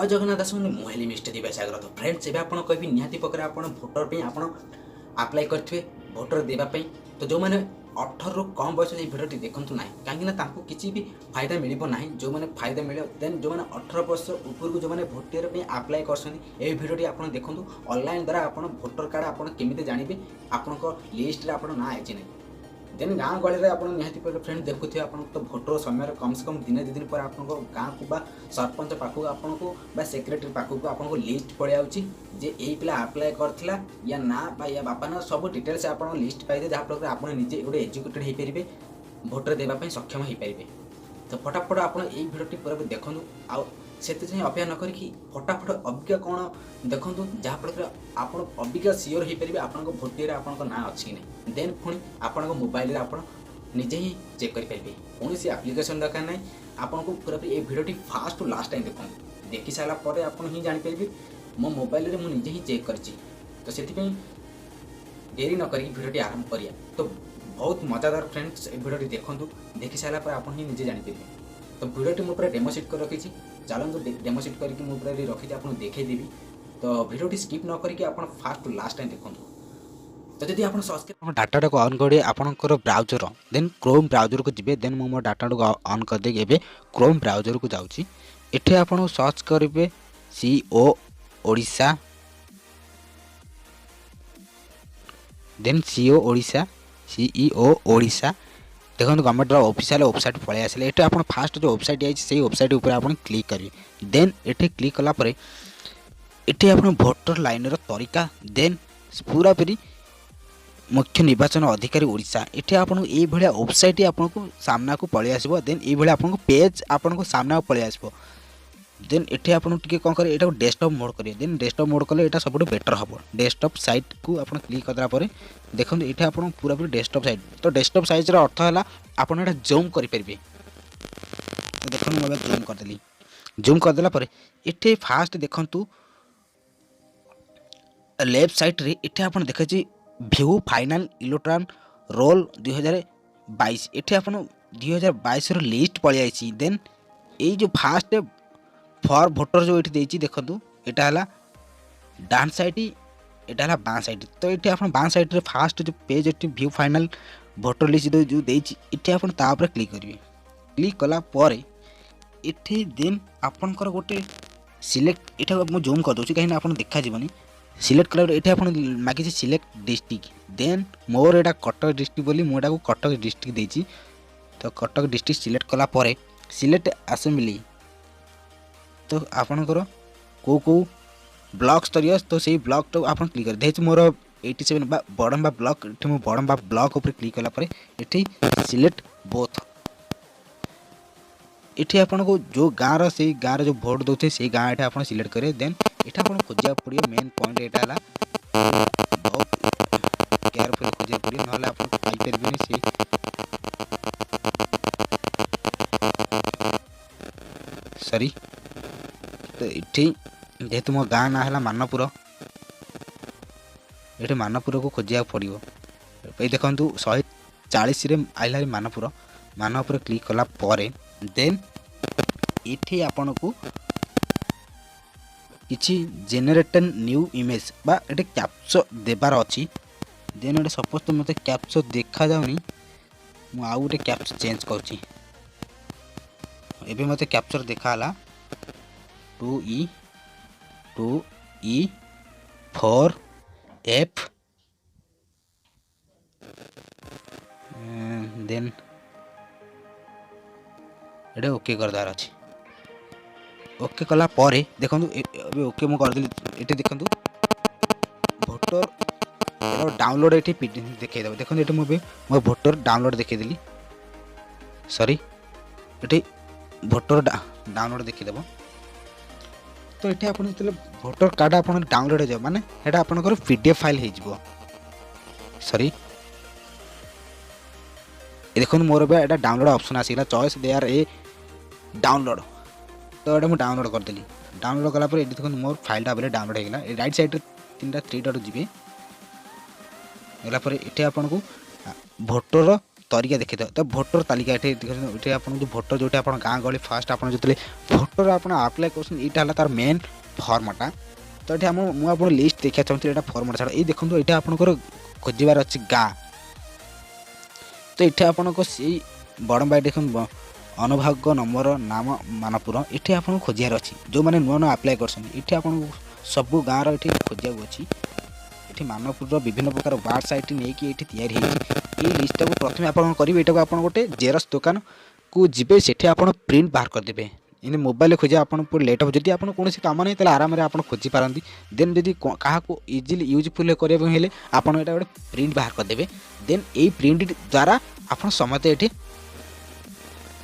जय जगन्नाथ आसुनी मुहेली मिस्टर बेसागर तो फ्रेंड्स एवं आपड़ कह निहाती पकड़े आप भोटर पे आप आप्लाय करेंगे भोटर देवाई तो जो मैंने 18 रु कम बयस ये भिडियो देखूँ ना कहीं किसी भी फायदा मिल ना जो मैंने फायदा मिले देन जो मैंने 18 वर्ष ऊपर जो मैंने भोटर पे आप्लाय कर भिडियो आप देखूँ ऑनलाइन द्वारा आप भोटर कार्ड आप केमी जानवे आपण लिस्ट आप ना आई ना देन गाँव गहली में आप निहाती फ्रेंड देखुए आप तो भोटर समय कम से कम दिन 2 दिन पर आप गाँव को बा सरपंच पाखक आपन को बा सेक्रेटरी पाखक आपन लिस्ट पड़े आउची जे यही पिला आप्लाय करथिला या ना बा या बापा ना सब डिटेल्स आप लिस्ट पाइबे जहाँ फल आप निजे गोटे एजुकेटेड हो पारे भोटर देवाई सक्षम हो पारे तो फटाफट आप भिडियोटी पूरा देखूँ आ से अपेक्षा न करी फटाफट अभिज्ञ कौन देखूँ जहाँफल आप अभिज्ञ सियोर हो पारे आप भोटर आपन ना अच्छी ना देन पुणी आप मोबाइल आप निजे ही चेक करेंगे कौन सी आप्लिकेसन दरकार ना आपको पूरा ये भिडियोटी फास्ट टू लास्ट टाइम देखो देखी सारापर आप ही जापर मो मोबाइल में मुझे ही चेक कर तो से देरी न करी भिडियोटी आरंभ करिया तो बहुत मजादार फ्रेंड्स ये भिडियोटी देखूँ देखी सारापर आप ही निजे जापर तो भिडियोटी मुझे डेमोसीट कर रखी चलते डेमोसीट करके मुझे रखी आपको देखदेवी तो भिडियोटी स्किप न करके आप फास्ट टू लास्ट टाइम देखूँ तो जब आप सब्सक्राइब डाटा को ऑन करेंगे आपंकर ब्राउजर देन क्रोम ब्राउजर को जी देन मो डाटा को ऑन करदे एवं क्रोम ब्राउजर को जाऊँगी एठे आप सर्च करेंगे CO Odisha then CO Odisha CEO Odisha देखो गवर्नमेंट ऑफिशियल वेबसाइट पलि आसे ये आप फास्ट जो वेबसाइट आई से वेबसाइट उपर आप क्लिक करेंगे देन ये क्लिक कलापर ये आप भोटर लाइन तरीका देन पूरा पूरी मुख्य निर्वाचन अधिकारी ओडिशा ये आप वेबसाइट आपको सामना को पलि आसो देन ये आपको पेज आपको सामना को पलि आसो देन ये आपको कौन करें यहाँ डेस्कटॉप मोड करेंगे देन डेस्कटॉप मोड कले यहाँ सब बेटर हम डेस्कटॉप साइट को आप क्लिक करदेला देखो ये आप पूरा पूरी डेस्कटॉप साइट तो डेस्कटॉप साइज अर्थ है आपड़ यहाँ जूम करेंगे तो देखो मुझे जूम करदेली जूम करदेला ये फास्ट देखु लेफ्ट साइड रे ये आप देखे व्यू फाइनाल इलेक्ट्रॉन रोल 2022 ये आप 2022 लिस्ट पलि आई देन ये जो फास्ट फॉर भोटर जो ये देखो यहाँ है डान साइड यहाँ है बाँ साइड तो ये आप बाँ साइड रे फास्ट जो पेज ये व्यू फाइनाल भोटर लिस्ट जो ये आप क्लिक करेंगे क्लिक कलापर ये देन आपणकर गोटे सिलेक्ट यहाँ मुझे जूम करदे कहीं आप देखाजी सिलेक्ट कला ये आप मागिए सिलेक्ट डिस्ट्रिक्ट देन मोर यहाँ कटक डिस्ट्रिक्ट बोली मुझे कटक डिस्ट्रिक्ट देती तो कटक डिस्ट्रिक्ट सिलेक्ट कलापर सिलेक्ट असेंबली तो आपणकर कौ कौ ब्लॉक स्तरीय तो से ब्लॉक तो आप क्लिक कर देखिए मोर 87 बड़म्बा ब्लॉक ये बड़म्बा ब्लॉक उपर क्लिक कलापर ये सिलेक्ट बोथ ये आपको जो गाँव से गाँव जो भोट दौते से गाँव ये आप सिलेक्ट करेंगे देन ये आप खोजा पड़े मेन पॉइंट यहाँ है बहुत केयरफुल खोजा पड़े ना आप पाइपर से सॉरी तो ये जेहेतु मो गाँ ना है मानपुर ये मानपुर को खोजा पड़ो ये देखो 140 आइला मानपुर मानपुर क्लिक कलापर देन ये आपन को किसी जेनेरेटेड न्यू इमेज बा ये कैप्चर देबार अच्छी देन ये सपोज तो मत कैप्चर देखा जाऊनी आउ गोटे कैप्चर चेंज करुँची एबे मत कैप्चर देखाला 2E 4F देन ये ओके करदार अच्छी ओके कला परे देखो ओके मुझे करदेली ये देखो भोटर डाउनलोड ये देखद देखो ये मुझे मो भोटर डाउनलोड देखदेली सॉरी ये भोटर डाउनलोड देखीदेव तो ये आप जो भोटर कार्ड आप डाउनलोड हो माने ये आपंकर पीडीएफ फाइल हो सॉरी देखो मोर यहाँ डाउनलोड ऑप्शन आसला choice they are a download तो ये मुझे डाउनलोड करदेली डाउनलोड कलापर ये देखो मोर फाइलटा बोले डाउनलोड होगा राइट साइड 3टा 3 डट जी गलापर ये आपको भोटर तरीका देखिए तो भोटर तालिका ये आप भोटर जो आप गाँ गहली फास्ट आप जो भोटर आप आप्लाय कर तार मेन फर्मटा तो ये मुझे लिस्ट देखा चाहूँगी यहाँ फर्मटा छाड़ ये देखो ये आपंकर खोजार अच्छी गाँ तो ये आपको से बड़ भाई देख अनुभाग नंबर नाम मानपुर ये आपको खोजार अच्छी जो मैंने नुआ नुआ आप्लाय कर सबू गाँव ये खोजा अच्छी ये मानपुर विभिन्न प्रकार वार्ड साइट नहीं कि ये लिस्ट को प्रथम आप करेंगे यहाँ आप गोटे जेरक्स दुकान को जी से प्रिंट बाहर करदे इन मोबाइल खोजा आप लेट हो जब आप कौन कम नहीं तो आराम आप खोजी पारती देन जब क्या इजिली यूजफुल करवाई आप गोटे प्रिंट बाहर करदे देन यही प्रिंट द्वारा आप समझते ये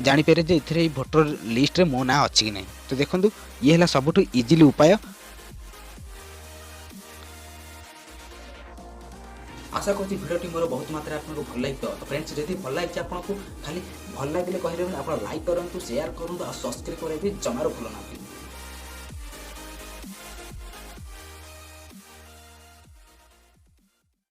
जानीपर जे ये भोटर लिस्ट रे मो ना अच्छी कि नहीं तो देखो ये है सबुठ इजिली उपाय आशा करुँच भिडियोटी मोर बहुत मात्रा आपको भल लगे तो फ्रेंड्स जब भल लगे आपको खाली भल लगे कहते आप लाइक करूँ शेयर करूँ और सब्सक्राइब करेंगे जमार भूल ना।